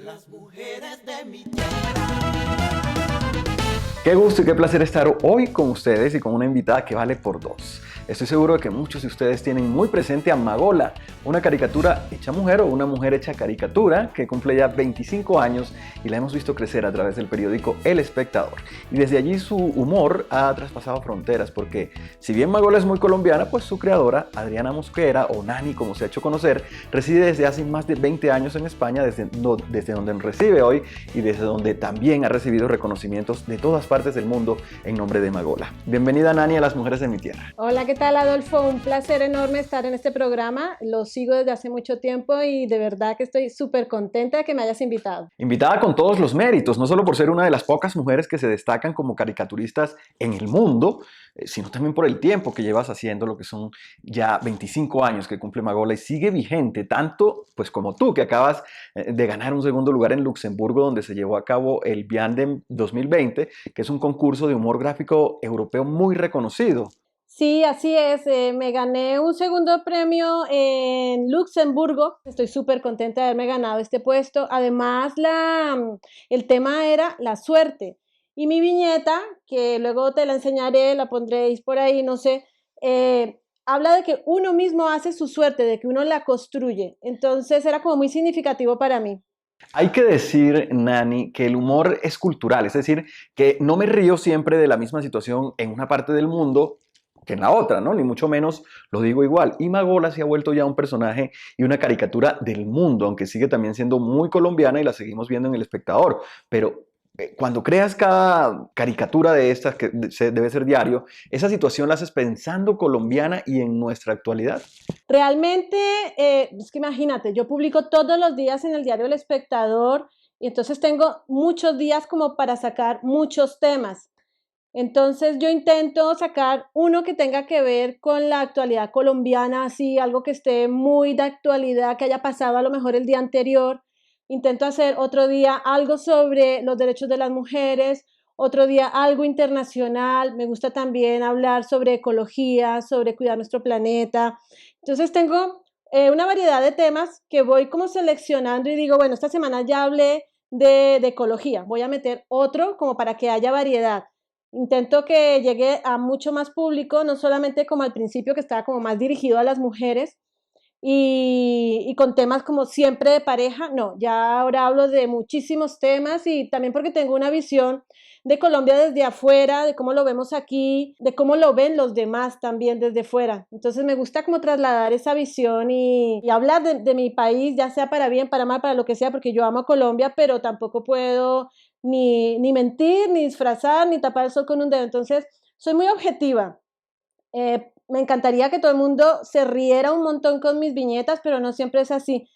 Las mujeres de mi tierra. Qué gusto y qué placer estar hoy con ustedes y con una invitada que vale por dos. Estoy seguro de que muchos de ustedes tienen muy presente a Magola, una caricatura hecha mujer o una mujer hecha caricatura que cumple ya 25 años y la hemos visto crecer a través del periódico El Espectador. Y desde allí su humor ha traspasado fronteras porque si bien Magola es muy colombiana, pues su creadora, Adriana Mosquera o Nani como se ha hecho conocer, reside desde hace más de 20 años en España, desde donde recibe hoy y desde donde también ha recibido reconocimientos de todas partes del mundo en nombre de Magola. Bienvenida Nani a Las Mujeres de mi Tierra. Hola, ¿qué tal, Adolfo? Un placer enorme estar en este programa. Lo sigo desde hace mucho tiempo y de verdad que estoy súper contenta de que me hayas invitado. Invitada con todos los méritos, no solo por ser una de las pocas mujeres que se destacan como caricaturistas en el mundo, sino también por el tiempo que llevas haciendo, lo que son ya 25 años que cumple Magola y sigue vigente, tanto pues como tú, que acabas de ganar un segundo lugar en Luxemburgo, donde se llevó a cabo el Viandem 2020, que es un concurso de humor gráfico europeo muy reconocido. Sí, así es. Me gané un segundo premio en Luxemburgo. Estoy súper contenta de haberme ganado este puesto. Además, el tema era la suerte. Y mi viñeta, que luego te la enseñaré, la pondréis por ahí, no sé, habla de que uno mismo hace su suerte, de que uno la construye. Entonces era como muy significativo para mí. Hay que decir, Nani, que el humor es cultural, es decir, que no me río siempre de la misma situación en una parte del mundo que en la otra, ¿no? Ni mucho menos lo digo igual. Y Magola se ha vuelto ya un personaje y una caricatura del mundo, aunque sigue también siendo muy colombiana y la seguimos viendo en El Espectador. Pero cuando creas cada caricatura de estas, que debe ser diario, esa situación la haces pensando colombiana y en nuestra actualidad. Realmente, es que imagínate, yo publico todos los días en el diario El Espectador y entonces tengo muchos días como para sacar muchos temas. Entonces yo intento sacar uno que tenga que ver con la actualidad colombiana, así algo que esté muy de actualidad, que haya pasado a lo mejor el día anterior. Intento hacer otro día algo sobre los derechos de las mujeres, otro día algo internacional. Me gusta también hablar sobre ecología, sobre cuidar nuestro planeta. Entonces tengo una variedad de temas que voy como seleccionando y digo, bueno, esta semana ya hablé de ecología, voy a meter otro como para que haya variedad. Intento que llegue a mucho más público, no solamente como al principio que estaba como más dirigido a las mujeres y con temas como siempre de pareja, no, ya ahora hablo de muchísimos temas y también porque tengo una visión de Colombia desde afuera, de cómo lo vemos aquí, de cómo lo ven los demás también desde fuera. Entonces me gusta como trasladar esa visión y hablar de mi país, ya sea para bien, para mal, para lo que sea, porque yo amo a Colombia, pero tampoco puedo ni mentir, ni disfrazar, ni tapar el sol con un dedo. Entonces soy muy objetiva. Me encantaría que todo el mundo se riera un montón con mis viñetas, pero no siempre es así.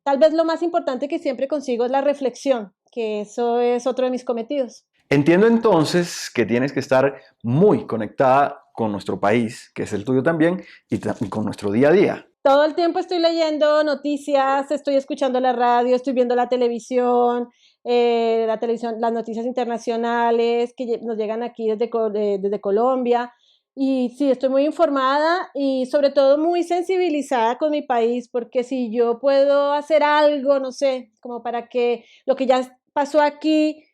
Tal vez lo más importante que siempre consigo es la reflexión, que eso es otro de mis cometidos. Entiendo entonces que tienes que estar muy conectada con nuestro país, que es el tuyo también, y con nuestro día a día. Todo el tiempo estoy leyendo noticias, estoy escuchando la radio, estoy viendo la televisión, las noticias internacionales que nos llegan aquí desde Colombia. Y sí, estoy muy informada y sobre todo muy sensibilizada con mi país, porque si yo puedo hacer algo, no sé, como para que lo que ya pasó aquí,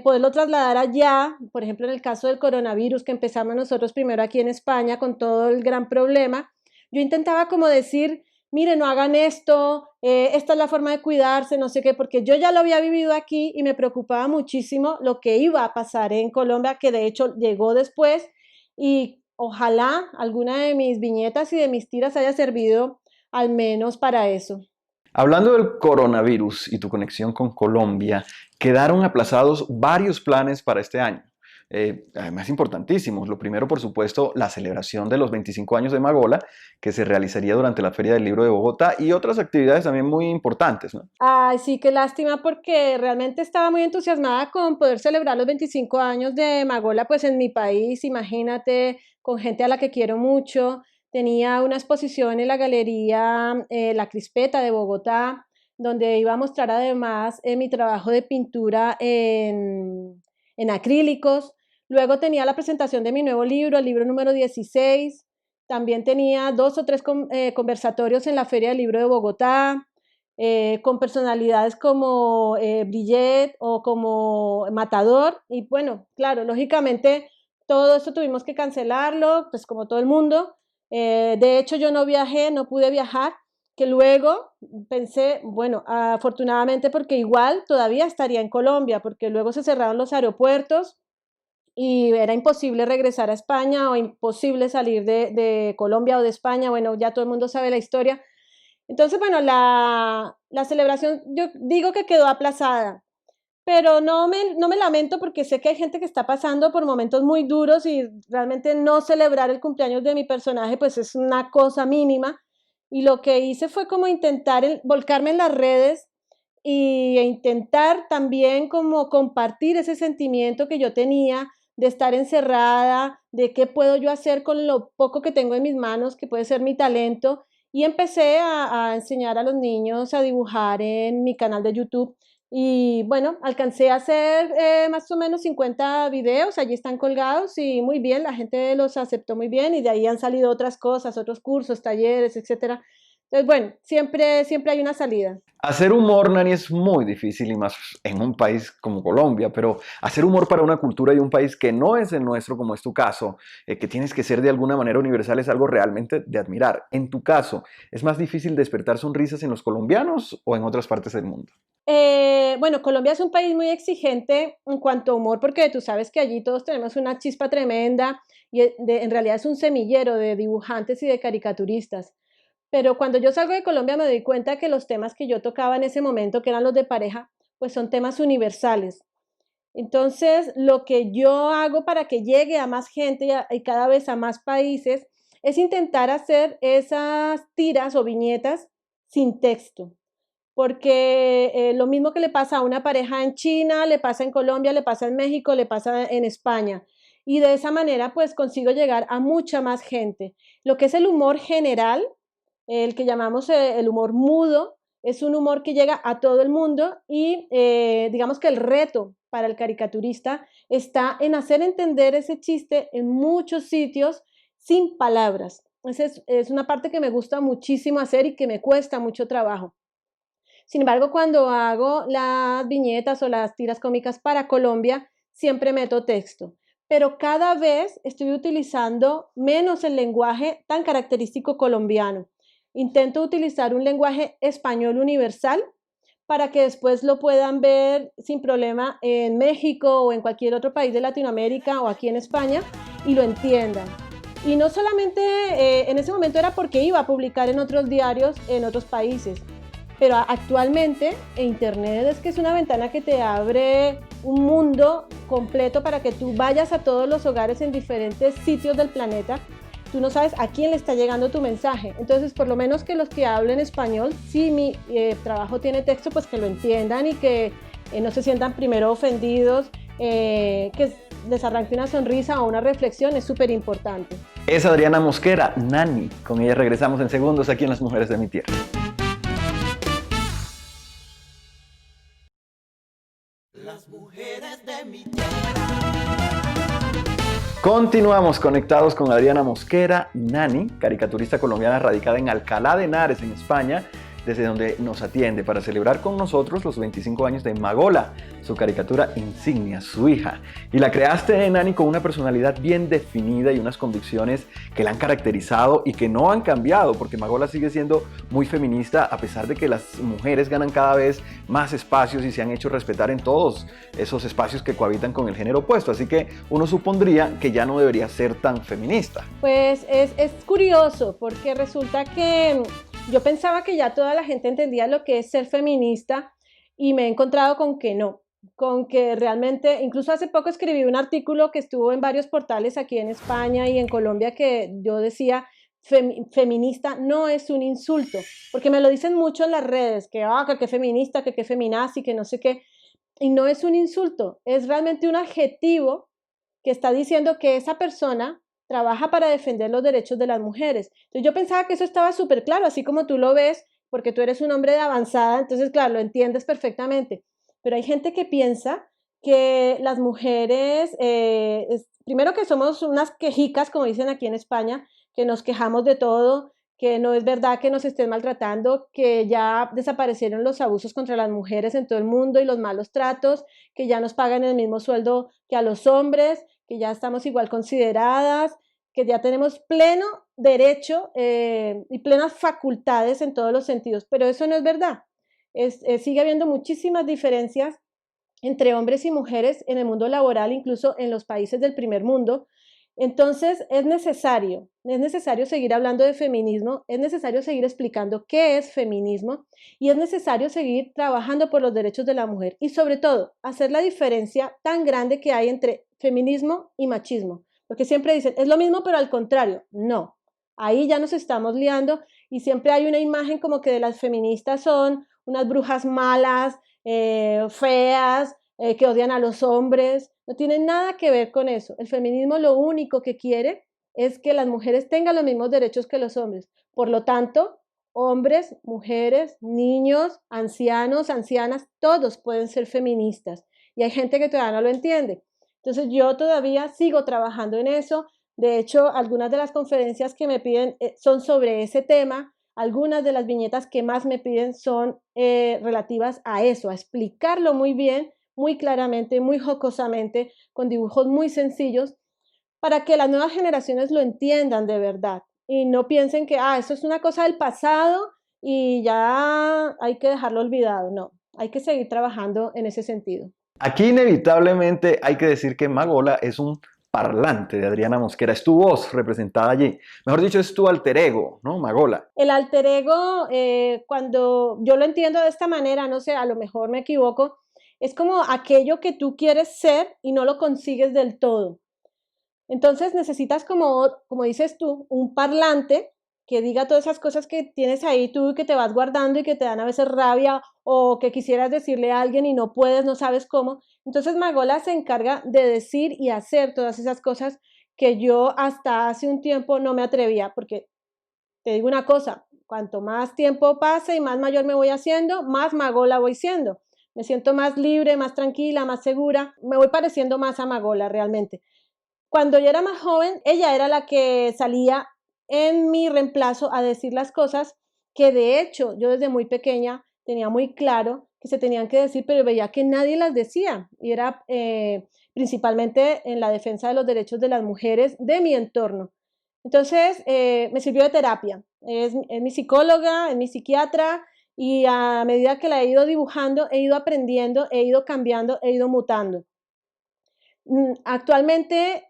poderlo trasladar allá, por ejemplo, en el caso del coronavirus, que empezamos nosotros primero aquí en España con todo el gran problema, yo intentaba como decir, mire, no hagan esto, esta es la forma de cuidarse, no sé qué, porque yo ya lo había vivido aquí y me preocupaba muchísimo lo que iba a pasar en Colombia, que de hecho llegó después y ojalá alguna de mis viñetas y de mis tiras haya servido al menos para eso. Hablando del coronavirus y tu conexión con Colombia, quedaron aplazados varios planes para este año. Además importantísimos. Lo primero, por supuesto, la celebración de los 25 años de Magola, que se realizaría durante la Feria del Libro de Bogotá, y otras actividades también muy importantes, ¿no? Ay, sí, qué lástima porque realmente estaba muy entusiasmada con poder celebrar los 25 años de Magola, pues en mi país, imagínate, con gente a la que quiero mucho. Tenía una exposición en la Galería La Crispeta de Bogotá, donde iba a mostrar además mi trabajo de pintura en acrílicos. Luego tenía la presentación de mi nuevo libro, el libro número 16. También tenía dos o tres conversatorios en la Feria del Libro de Bogotá. con personalidades como Brillet o como Matador. Y bueno, claro, lógicamente todo esto tuvimos que cancelarlo, pues como todo el mundo. De hecho, yo no viajé, no pude viajar, que luego pensé, bueno, afortunadamente porque igual todavía estaría en Colombia, porque luego se cerraron los aeropuertos y era imposible regresar a España o imposible salir de Colombia o de España. Bueno, ya todo el mundo sabe la historia. Entonces, bueno, la celebración yo digo que quedó aplazada, pero no me lamento porque sé que hay gente que está pasando por momentos muy duros y realmente no celebrar el cumpleaños de mi personaje pues es una cosa mínima. Y lo que hice fue como intentar volcarme en las redes e intentar también como compartir ese sentimiento que yo tenía de estar encerrada, de qué puedo yo hacer con lo poco que tengo en mis manos, que puede ser mi talento. Y empecé a enseñar a los niños a dibujar en mi canal de YouTube. Y bueno, alcancé a hacer más o menos 50 videos, allí están colgados y muy bien, la gente los aceptó muy bien y de ahí han salido otras cosas, otros cursos, talleres, etcétera. Entonces, bueno, siempre hay una salida. Hacer humor, Nani, es muy difícil y más en un país como Colombia, pero hacer humor para una cultura y un país que no es el nuestro, como es tu caso, que tienes que ser de alguna manera universal, es algo realmente de admirar. En tu caso, ¿es más difícil despertar sonrisas en los colombianos o en otras partes del mundo? Bueno, Colombia es un país muy exigente en cuanto a humor, porque tú sabes que allí todos tenemos una chispa tremenda y en realidad es un semillero de dibujantes y de caricaturistas. Pero cuando yo salgo de Colombia me doy cuenta que los temas que yo tocaba en ese momento, que eran los de pareja, pues son temas universales. Entonces, lo que yo hago para que llegue a más gente y cada vez a más países es intentar hacer esas tiras o viñetas sin texto, porque lo mismo que le pasa a una pareja en China, le pasa en Colombia, le pasa en México, le pasa en España. Y de esa manera, pues consigo llegar a mucha más gente. Lo que es el humor general, el que llamamos el humor mudo, es un humor que llega a todo el mundo y digamos que el reto para el caricaturista está en hacer entender ese chiste en muchos sitios sin palabras. Esa es una parte que me gusta muchísimo hacer y que me cuesta mucho trabajo. Sin embargo, cuando hago las viñetas o las tiras cómicas para Colombia, siempre meto texto. Pero cada vez estoy utilizando menos el lenguaje tan característico colombiano. Intento utilizar un lenguaje español universal para que después lo puedan ver sin problema en México o en cualquier otro país de Latinoamérica o aquí en España y lo entiendan. Y no solamente en ese momento era porque iba a publicar en otros diarios en otros países, pero actualmente Internet es que es una ventana que te abre un mundo completo para que tú vayas a todos los hogares en diferentes sitios del planeta. Tú no sabes a quién le está llegando tu mensaje. Entonces, por lo menos que los que hablen español, si mi trabajo tiene texto, pues que lo entiendan y que no se sientan primero ofendidos, que les arranque una sonrisa o una reflexión, es súper importante. Es Adriana Mosquera, Nani. Con ella regresamos en segundos aquí en Las Mujeres de mi Tierra. Las mujeres de mi tierra. Continuamos conectados con Adriana Mosquera, Nani, caricaturista colombiana radicada en Alcalá de Henares, en España, desde donde nos atiende para celebrar con nosotros los 25 años de Magola, su caricatura insignia, su hija. Y la creaste, Nani, con una personalidad bien definida y unas convicciones que la han caracterizado y que no han cambiado, porque Magola sigue siendo muy feminista a pesar de que las mujeres ganan cada vez más espacios y se han hecho respetar en todos esos espacios que cohabitan con el género opuesto. Así que uno supondría que ya no debería ser tan feminista. Pues es curioso porque resulta que yo pensaba que ya toda la gente entendía lo que es ser feminista y me he encontrado con que no, con que realmente, incluso hace poco escribí un artículo que estuvo en varios portales aquí en España y en Colombia que yo decía, feminista no es un insulto, porque me lo dicen mucho en las redes, que feminista, que feminazi, que no sé qué, y no es un insulto, es realmente un adjetivo que está diciendo que esa persona trabaja para defender los derechos de las mujeres. Entonces yo pensaba que eso estaba súper claro, así como tú lo ves, porque tú eres un hombre de avanzada, entonces claro, lo entiendes perfectamente. Pero hay gente que piensa que las mujeres, primero que somos unas quejicas, como dicen aquí en España, que nos quejamos de todo, que no es verdad que nos estén maltratando, que ya desaparecieron los abusos contra las mujeres en todo el mundo y los malos tratos, que ya nos pagan el mismo sueldo que a los hombres, que ya estamos igual consideradas, que ya tenemos pleno derecho y plenas facultades en todos los sentidos, pero eso no es verdad. Sigue habiendo muchísimas diferencias entre hombres y mujeres en el mundo laboral, incluso en los países del primer mundo. Entonces es necesario seguir hablando de feminismo, es necesario seguir explicando qué es feminismo y es necesario seguir trabajando por los derechos de la mujer y sobre todo hacer la diferencia tan grande que hay entre feminismo y machismo, porque siempre dicen, es lo mismo pero al contrario, no, ahí ya nos estamos liando y siempre hay una imagen como que de las feministas son unas brujas malas, feas, que odian a los hombres, no tiene nada que ver con eso. El feminismo lo único que quiere es que las mujeres tengan los mismos derechos que los hombres. Por lo tanto, hombres, mujeres, niños, ancianos, ancianas, todos pueden ser feministas. Y hay gente que todavía no lo entiende. Entonces yo todavía sigo trabajando en eso. De hecho, algunas de las conferencias que me piden son sobre ese tema. Algunas de las viñetas que más me piden son relativas a eso, a explicarlo muy bien, muy claramente, muy jocosamente, con dibujos muy sencillos, para que las nuevas generaciones lo entiendan de verdad y no piensen que eso es una cosa del pasado y ya hay que dejarlo olvidado. No, hay que seguir trabajando en ese sentido. Aquí inevitablemente hay que decir que Magola es un parlante de Adriana Mosquera, es tu voz representada allí. Mejor dicho, es tu alter ego, ¿no, Magola? El alter ego, cuando yo lo entiendo de esta manera, no sé, a lo mejor me equivoco, es como aquello que tú quieres ser y no lo consigues del todo. Entonces necesitas, como dices tú, un parlante que diga todas esas cosas que tienes ahí tú y que te vas guardando y que te dan a veces rabia o que quisieras decirle a alguien y no puedes, no sabes cómo. Entonces Magola se encarga de decir y hacer todas esas cosas que yo hasta hace un tiempo no me atrevía, porque te digo una cosa, cuanto más tiempo pase y más mayor me voy haciendo, más Magola voy siendo. Me siento más libre, más tranquila, más segura, me voy pareciendo más a Magola realmente. Cuando yo era más joven, ella era la que salía en mi reemplazo a decir las cosas que de hecho yo desde muy pequeña tenía muy claro que se tenían que decir, pero veía que nadie las decía y era principalmente en la defensa de los derechos de las mujeres de mi entorno. Entonces me sirvió de terapia, es mi psicóloga, es mi psiquiatra y a medida que la he ido dibujando, he ido aprendiendo, he ido cambiando, he ido mutando. Actualmente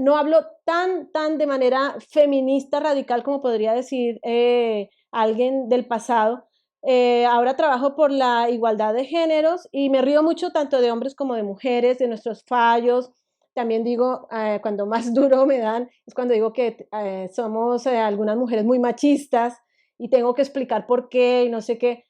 no hablo tan de manera feminista radical como podría decir alguien del pasado. Ahora trabajo por la igualdad de géneros y me río mucho tanto de hombres como de mujeres, de nuestros fallos. También digo, cuando más duro me dan, es cuando digo que somos algunas mujeres muy machistas y tengo que explicar por qué y no sé qué.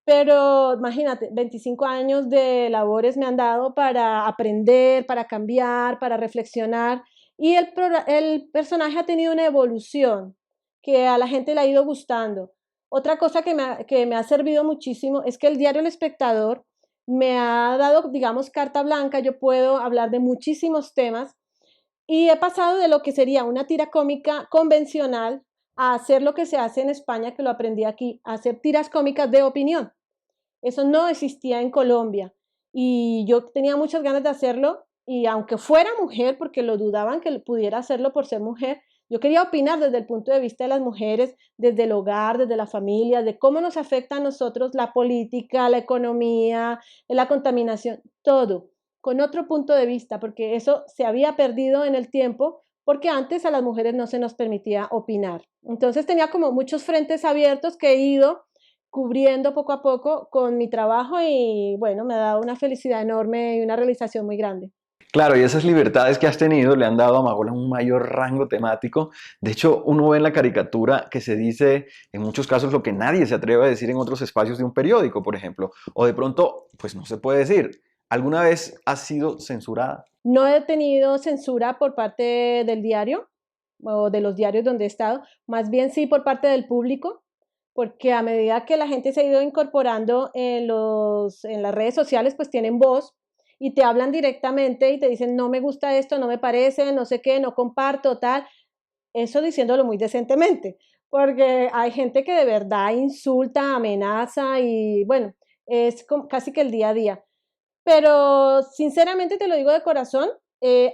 Pero imagínate, 25 años de labores me han dado para aprender, para cambiar, para reflexionar. Y el personaje ha tenido una evolución que a la gente le ha ido gustando. Otra cosa que me ha servido muchísimo es que el diario El Espectador me ha dado, digamos, carta blanca. Yo puedo hablar de muchísimos temas y he pasado de lo que sería una tira cómica convencional a hacer lo que se hace en España, que lo aprendí aquí, a hacer tiras cómicas de opinión. Eso no existía en Colombia y yo tenía muchas ganas de hacerlo y aunque fuera mujer, porque lo dudaban que pudiera hacerlo por ser mujer, yo quería opinar desde el punto de vista de las mujeres, desde el hogar, desde la familia, de cómo nos afecta a nosotros la política, la economía, la contaminación, todo, con otro punto de vista, porque eso se había perdido en el tiempo, porque antes a las mujeres no se nos permitía opinar. Entonces tenía como muchos frentes abiertos que he ido cubriendo poco a poco con mi trabajo y bueno, me ha dado una felicidad enorme y una realización muy grande. Claro, y esas libertades que has tenido le han dado a Magola un mayor rango temático. De hecho, uno ve en la caricatura que se dice en muchos casos lo que nadie se atreve a decir en otros espacios de un periódico, por ejemplo. O de pronto, pues no se puede decir. ¿Alguna vez has sido censurada? No he tenido censura por parte del diario o de los diarios donde he estado, más bien sí por parte del público, porque a medida que la gente se ha ido incorporando en las redes sociales, pues tienen voz y te hablan directamente y te dicen, no me gusta esto, no me parece, no sé qué, no comparto, tal. Eso diciéndolo muy decentemente, porque hay gente que de verdad insulta, amenaza y bueno, es casi que el día a día. Pero sinceramente te lo digo de corazón,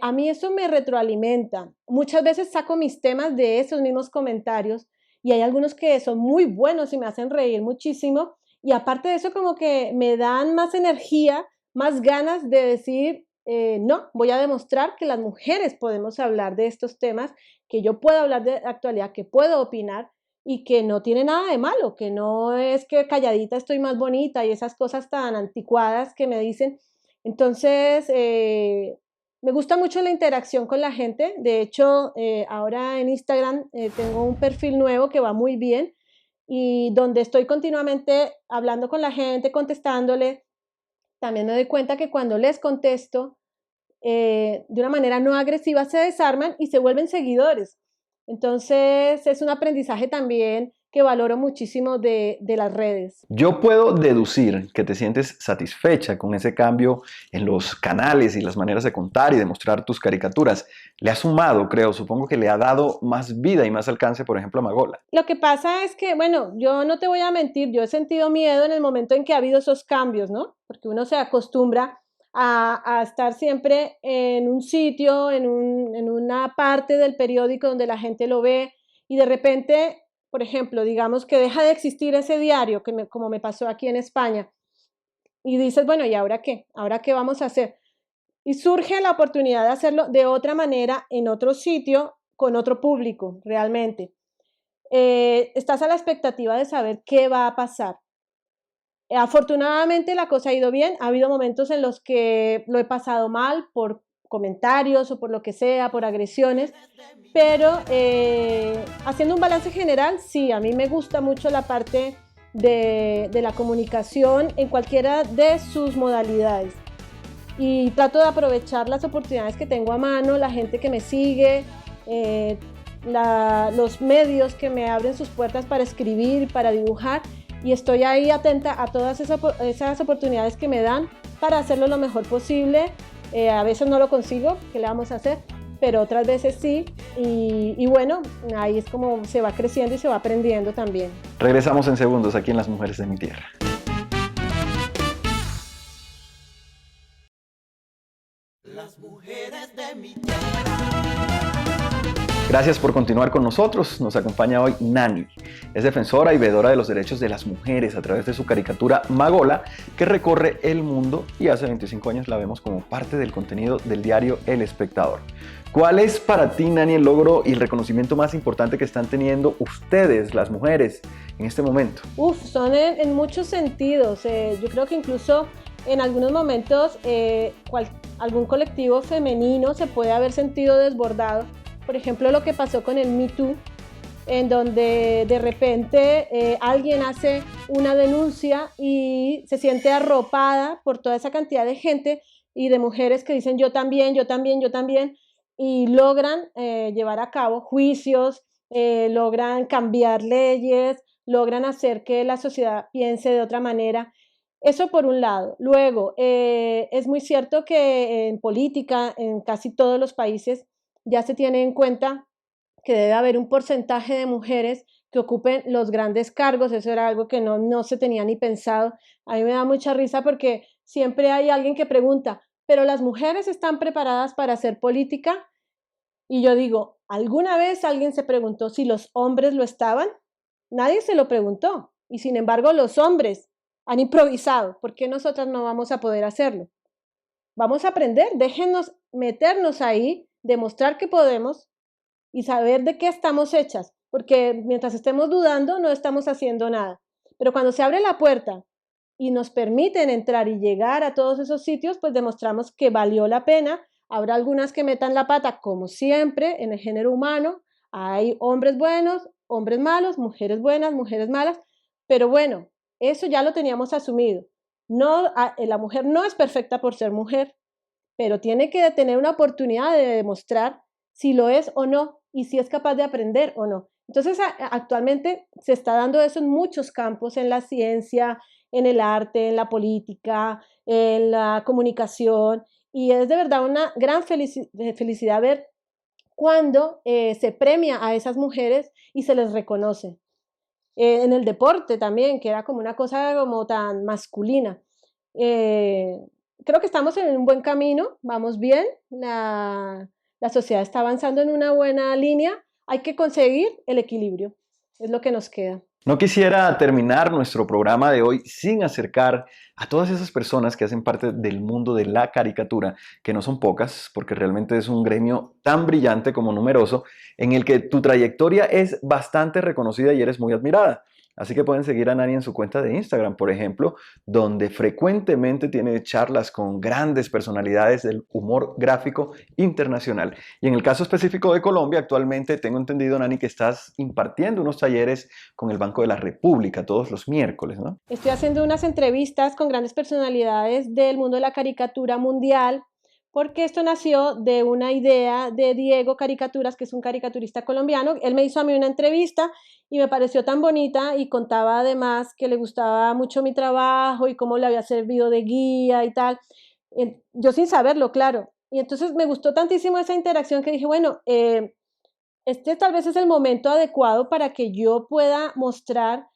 a mí eso me retroalimenta. Muchas veces saco mis temas de esos mismos comentarios y hay algunos que son muy buenos y me hacen reír muchísimo. Y aparte de eso, como que me dan más energía, más ganas de decir, no, voy a demostrar que las mujeres podemos hablar de estos temas, que yo puedo hablar de actualidad, que puedo opinar y que no tiene nada de malo, que no es que calladita estoy más bonita y esas cosas tan anticuadas que me dicen. Entonces, me gusta mucho la interacción con la gente. De hecho, ahora en Instagram tengo un perfil nuevo que va muy bien y donde estoy continuamente hablando con la gente, contestándole. También me doy cuenta que cuando les contesto, de una manera no agresiva se desarman y se vuelven seguidores. Entonces es un aprendizaje también que valoro muchísimo de las redes. Yo puedo deducir que te sientes satisfecha con ese cambio en los canales y las maneras de contar y de mostrar tus caricaturas. Le ha sumado, creo, supongo que le ha dado más vida y más alcance, por ejemplo, a Magola. Lo que pasa es que, bueno, yo no te voy a mentir, yo he sentido miedo en el momento en que ha habido esos cambios, ¿no? Porque uno se acostumbra a estar siempre en un sitio, en una parte del periódico donde la gente lo ve y de repente, por ejemplo, digamos que deja de existir ese diario, como me pasó aquí en España, y dices, bueno, ¿y ahora qué? ¿Ahora qué vamos a hacer? Y surge la oportunidad de hacerlo de otra manera, en otro sitio, con otro público, realmente. Estás a la expectativa de saber qué va a pasar. Afortunadamente la cosa ha ido bien, ha habido momentos en los que lo he pasado mal por comentarios o por lo que sea, por agresiones, pero haciendo un balance general, sí, a mí me gusta mucho la parte de la comunicación en cualquiera de sus modalidades y trato de aprovechar las oportunidades que tengo a mano, la gente que me sigue, los medios que me abren sus puertas para escribir, para dibujar, y estoy ahí atenta a todas esas oportunidades que me dan para hacerlo lo mejor posible. A veces no lo consigo, ¿qué le vamos a hacer? Pero otras veces sí, y bueno, ahí es como se va creciendo y se va aprendiendo también. Regresamos en segundos aquí en Las Mujeres de mi Tierra. Las mujeres de mi tierra. Gracias por continuar con nosotros. Nos acompaña hoy Nani. Es defensora y veedora de los derechos de las mujeres a través de su caricatura Magola, que recorre el mundo y hace 25 años la vemos como parte del contenido del diario El Espectador. ¿Cuál es para ti, Nani, el logro y el reconocimiento más importante que están teniendo ustedes, las mujeres, en este momento? Son en muchos sentidos. Yo creo que incluso en algunos momentos algún colectivo femenino se puede haber sentido desbordado. Por ejemplo, lo que pasó con el Me Too, en donde de repente alguien hace una denuncia y se siente arropada por toda esa cantidad de gente y de mujeres que dicen yo también, yo también, yo también, y logran llevar a cabo juicios, logran cambiar leyes, logran hacer que la sociedad piense de otra manera. Eso por un lado. Luego, es muy cierto que en política, en casi todos los países, ya se tiene en cuenta que debe haber un porcentaje de mujeres que ocupen los grandes cargos. Eso era algo que no se tenía ni pensado. A mí me da mucha risa porque siempre hay alguien que pregunta, ¿pero las mujeres están preparadas para hacer política? Y yo digo, ¿alguna vez alguien se preguntó si los hombres lo estaban? Nadie se lo preguntó. Y sin embargo, los hombres han improvisado. ¿Por qué nosotras no vamos a poder hacerlo? Vamos a aprender, déjenos meternos ahí, demostrar que podemos y saber de qué estamos hechas, porque mientras estemos dudando no estamos haciendo nada. Pero cuando se abre la puerta y nos permiten entrar y llegar a todos esos sitios, pues demostramos que valió la pena. Habrá algunas que metan la pata, como siempre, en el género humano. Hay hombres buenos, hombres malos, mujeres buenas, mujeres malas, pero bueno, eso ya lo teníamos asumido. No, la mujer no es perfecta por ser mujer, pero tiene que tener una oportunidad de demostrar si lo es o no y si es capaz de aprender o no. Entonces, actualmente se está dando eso en muchos campos, en la ciencia, en el arte, en la política, en la comunicación, y es de verdad una gran felicidad ver cuando se premia a esas mujeres y se les reconoce. En el deporte también, que era como una cosa como tan masculina. Creo que estamos en un buen camino, vamos bien, la sociedad está avanzando en una buena línea, hay que conseguir el equilibrio, es lo que nos queda. No quisiera terminar nuestro programa de hoy sin acercar a todas esas personas que hacen parte del mundo de la caricatura, que no son pocas, porque realmente es un gremio tan brillante como numeroso, en el que tu trayectoria es bastante reconocida y eres muy admirada. Así que pueden seguir a Nani en su cuenta de Instagram, por ejemplo, donde frecuentemente tiene charlas con grandes personalidades del humor gráfico internacional. Y en el caso específico de Colombia, actualmente tengo entendido, Nani, que estás impartiendo unos talleres con el Banco de la República todos los miércoles, ¿no? Estoy haciendo unas entrevistas con grandes personalidades del mundo de la caricatura mundial, porque esto nació de una idea de Diego Caricaturas, que es un caricaturista colombiano. Él me hizo a mí una entrevista y me pareció tan bonita y contaba además que le gustaba mucho mi trabajo y cómo le había servido de guía y tal. Yo sin saberlo, claro. Y entonces me gustó tantísimo esa interacción que dije, bueno, este tal vez es el momento adecuado para que yo pueda mostrar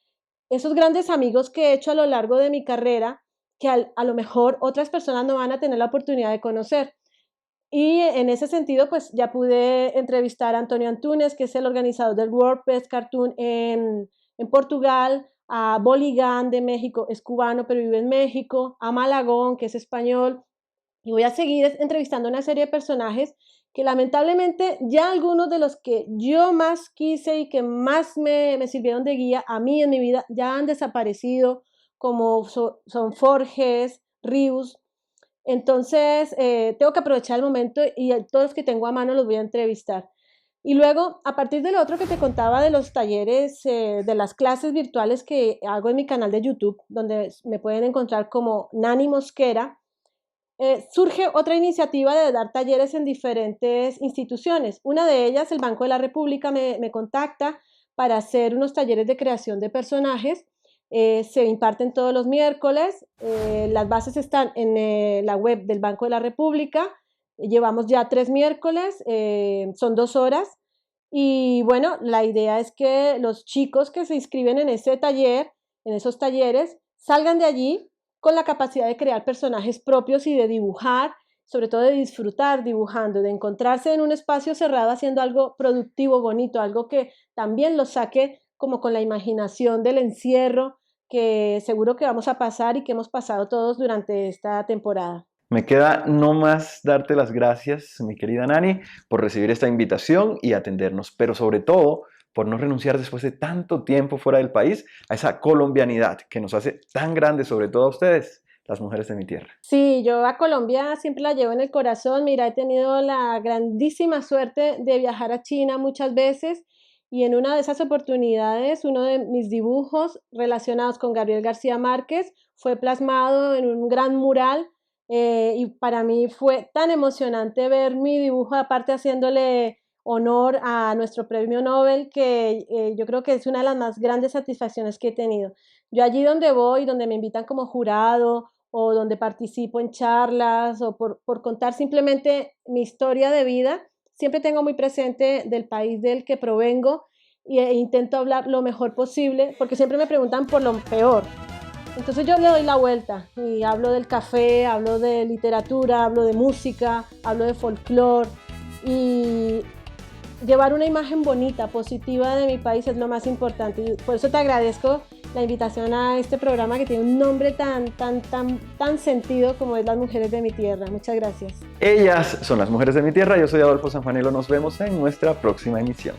esos grandes amigos que he hecho a lo largo de mi carrera, que a lo mejor otras personas no van a tener la oportunidad de conocer. Y en ese sentido, pues ya pude entrevistar a Antonio Antunes, que es el organizador del World Best Cartoon en Portugal, a Boligán de México, es cubano pero vive en México, a Malagón, que es español, y voy a seguir entrevistando una serie de personajes que lamentablemente ya algunos de los que yo más quise y que más me sirvieron de guía a mí en mi vida ya han desaparecido, como son Forges, Rius. Entonces, tengo que aprovechar el momento y todos los que tengo a mano los voy a entrevistar. Y luego, a partir de lo otro que te contaba de los talleres, de las clases virtuales que hago en mi canal de YouTube, donde me pueden encontrar como Nani Mosquera, surge otra iniciativa de dar talleres en diferentes instituciones. Una de ellas, el Banco de la República, me contacta para hacer unos talleres de creación de personajes. Se imparten todos los miércoles, las bases están en la web del Banco de la República, llevamos ya 3 miércoles, son 2 horas y bueno, la idea es que los chicos que se inscriben en ese taller, en esos talleres, salgan de allí con la capacidad de crear personajes propios y de dibujar, sobre todo de disfrutar dibujando, de encontrarse en un espacio cerrado haciendo algo productivo, bonito, algo que también los saque como con la imaginación del encierro que seguro que vamos a pasar y que hemos pasado todos durante esta temporada. Me queda no más darte las gracias, mi querida Nani, por recibir esta invitación y atendernos, pero sobre todo por no renunciar después de tanto tiempo fuera del país a esa colombianidad que nos hace tan grandes, sobre todo a ustedes, las mujeres de mi tierra. Sí, yo a Colombia siempre la llevo en el corazón. Mira, he tenido la grandísima suerte de viajar a China muchas veces. Y en una de esas oportunidades, uno de mis dibujos relacionados con Gabriel García Márquez fue plasmado en un gran mural y para mí fue tan emocionante ver mi dibujo, aparte haciéndole honor a nuestro premio Nobel, que yo creo que es una de las más grandes satisfacciones que he tenido. Yo allí donde voy, donde me invitan como jurado o donde participo en charlas o por contar simplemente mi historia de vida, siempre tengo muy presente del país del que provengo e intento hablar lo mejor posible, porque siempre me preguntan por lo peor. Entonces yo le doy la vuelta y hablo del café, hablo de literatura, hablo de música, hablo de folclore y llevar una imagen bonita, positiva de mi país es lo más importante. Y por eso te agradezco la invitación a este programa que tiene un nombre tan sentido como es Las Mujeres de mi Tierra. Muchas gracias. Ellas son Las Mujeres de mi Tierra. Yo soy Adolfo Sanjuanelo. Nos vemos en nuestra próxima emisión.